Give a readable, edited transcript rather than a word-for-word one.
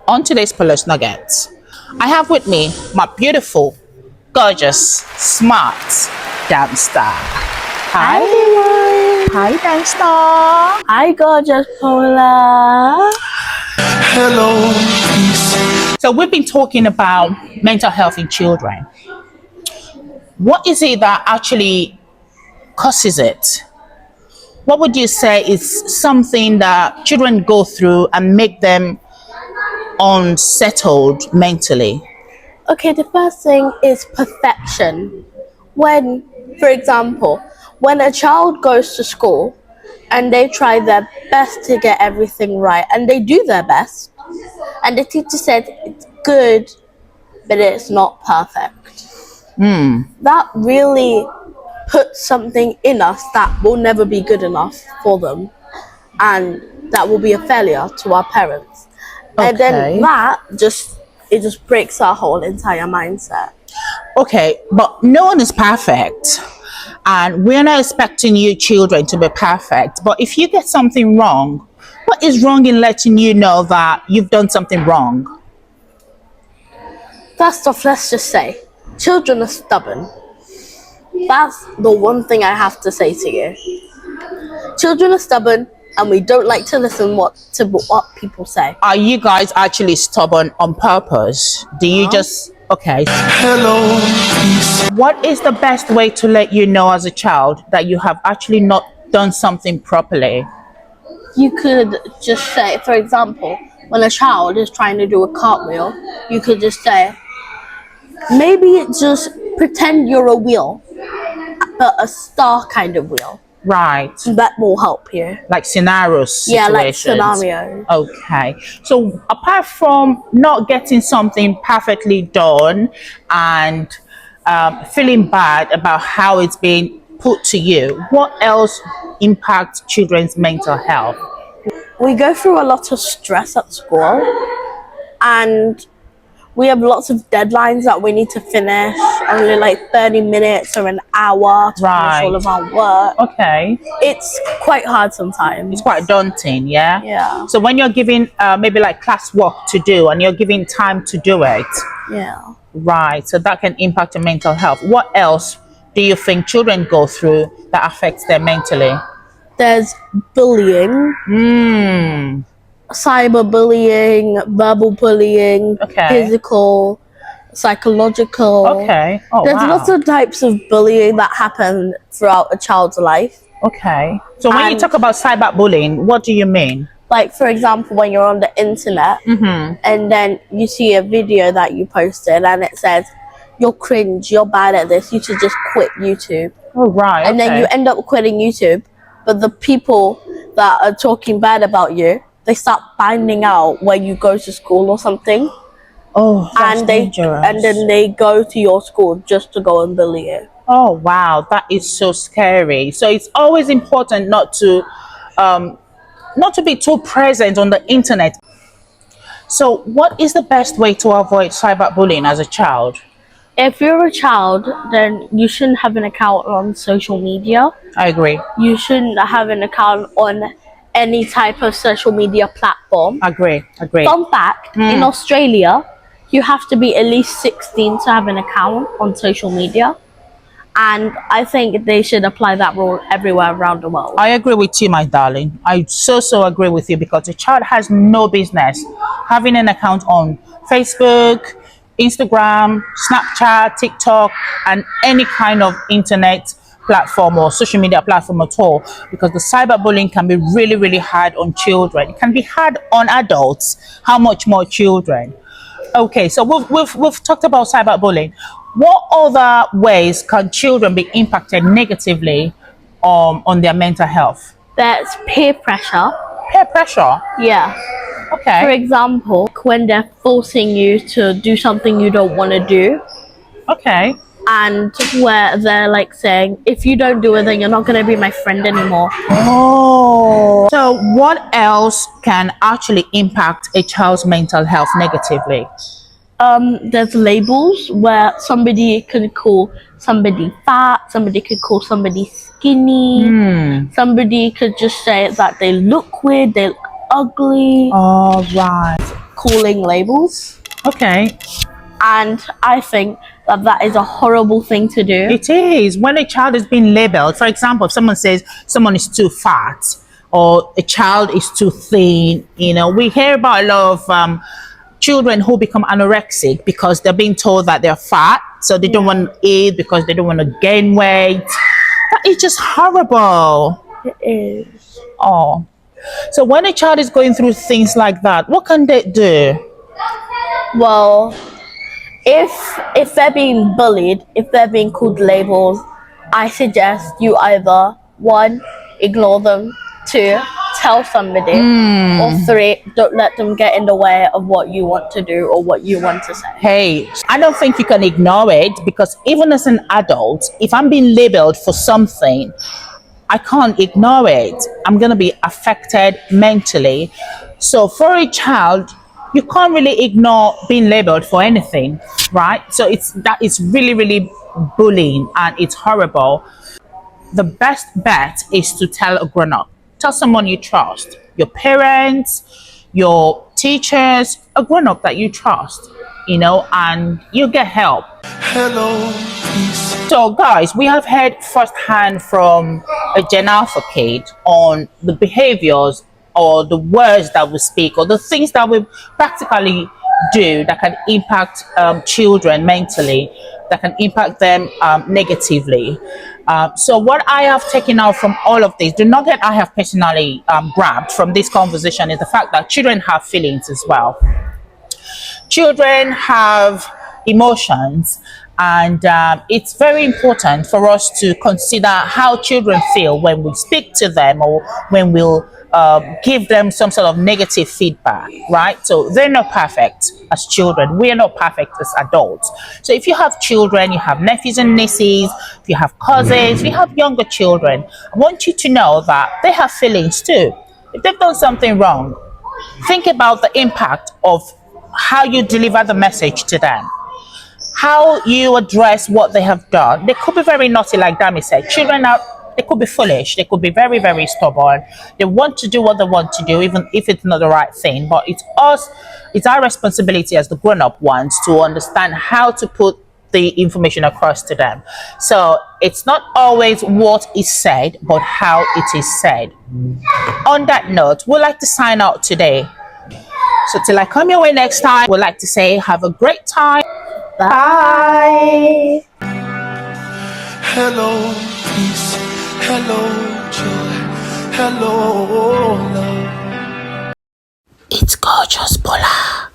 On today's Police Nuggets, I have with me my beautiful, gorgeous, smart dance star. Hi everyone. Hi dance star. Hi gorgeous Paula. Hello. So we've been talking about mental health in children. What is it that actually causes it? What would you say is something that children go through and make them unsettled mentally? Okay, the first thing is perfection. When, for example, when a child goes to school and they try their best to get everything right and they do their best and the teacher said it's good but it's not perfect. That really puts something in us that will never be good enough for them and that will be a failure to our parents. And then it just breaks our whole entire mindset. Okay, but no one is perfect. And we're not expecting you children to be perfect. But if you get something wrong, what is wrong in letting you know that you've done something wrong? First off, let's just say, children are stubborn. That's the one thing I have to say to you. Children are stubborn and we don't like to listen to what people say. Are you guys actually stubborn on purpose? Do you just... Okay. Hello. What is the best way to let you know as a child that you have actually not done something properly? You could just say, for example, when a child is trying to do a cartwheel, you could just say, maybe just pretend you're a wheel, but a star kind of wheel. Right. That will help you. Like scenarios. Yeah, like scenarios. Okay. So apart from not getting something perfectly done and feeling bad about how it's being put to you, what else impacts children's mental health? We go through a lot of stress at school and we have lots of deadlines that we need to finish, only like 30 minutes or an hour to finish all of our work. Okay. It's quite hard sometimes. It's quite daunting, yeah? Yeah. So when you're giving maybe like class work to do and you're giving time to do it. Yeah. Right. So that can impact your mental health. What else do you think children go through that affects them mentally? There's bullying. Cyberbullying, verbal bullying, physical, psychological. Okay. There's lots of types of bullying that happen throughout a child's life. Okay. So when you talk about cyberbullying, what do you mean? Like, for example, when you're on the internet and then you see a video that you posted and it says, you're cringe, you're bad at this, you should just quit YouTube. Oh, right. And then you end up quitting YouTube, but the people that are talking bad about you, they start finding out where you go to school or something. Oh, that's dangerous. And then they go to your school just to go and bully you. Oh, wow. That is so scary. So it's always important not to be too present on the internet. So what is the best way to avoid cyberbullying as a child? If you're a child, then you shouldn't have an account on social media. I agree. You shouldn't have an account on any type of social media platform. Agree. Fun fact, in Australia, you have to be at least 16 to have an account on social media. And I think they should apply that rule everywhere around the world. I agree with you, my darling. I so agree with you because a child has no business having an account on Facebook, Instagram, Snapchat, TikTok, and any kind of internet platform or social media platform at all, because the cyberbullying can be really, really hard on children. It can be hard on adults. How much more children? Okay, so we've talked about cyberbullying. What other ways can children be impacted negatively on their mental health? There's peer pressure. Peer pressure? Yeah. Okay. For example, when they're forcing you to do something you don't want to do. Okay. And where they're like saying, if you don't do it, then you're not going to be my friend anymore. Oh. So what else can actually impact a child's mental health negatively? There's labels where somebody could call somebody fat, somebody could call somebody skinny, somebody could just say that they look weird, they look ugly. All right. calling labels. Okay. And I think that that is a horrible thing to do. It is. When a child is being labeled, for example, if someone says someone is too fat or a child is too thin, we hear about a lot of children who become anorexic because they're being told that they're fat, so they don't want to eat because they don't want to gain weight. That is just horrible. It is. Oh. So when a child is going through things like that, what can they do? Well, if they're being bullied, if they're being called labels, I suggest you either 1, ignore them, 2, tell somebody, or 3, don't let them get in the way of what you want to do or what you want to say. Hey, I don't think you can ignore it, because even as an adult, if I'm being labeled for something, I can't ignore it. I'm going to be affected mentally. So for a child, you can't really ignore being labeled for anything, right? So it's really, really bullying, and it's horrible. The best bet is to tell a grown-up. Tell someone you trust, your parents, your teachers, a grown-up that you trust, and you get help. Hello, peace. So guys, we have heard firsthand from a Gen Alpha kid on the behaviors or the words that we speak or the things that we practically do that can impact children mentally, that can impact them negatively. So what I have taken out from all of this, the nugget I have personally grabbed from this conversation is the fact that children have feelings as well. Children have emotions, and it's very important for us to consider how children feel when we speak to them or when we'll give them some sort of negative feedback, right? So they're not perfect as children. We are not perfect as adults. So if you have children, you have nephews and nieces, if you have cousins, if you have younger children, I want you to know that they have feelings too. If they've done something wrong, think about the impact of how you deliver the message to them, how you address what they have done. They could be very naughty, like Dami said. They could be foolish. They could be very, very stubborn. They want to do what they want to do, even if it's not the right thing. But it's our responsibility as the grown-up ones to understand how to put the information across to them. So it's not always what is said, but how it is said. On that note, we'd like to sign out today. So till I come your way next time, we'd like to say have a great time. Bye. Hello, peace. Hello, joy. Hello, love. It's gorgeous, Bola.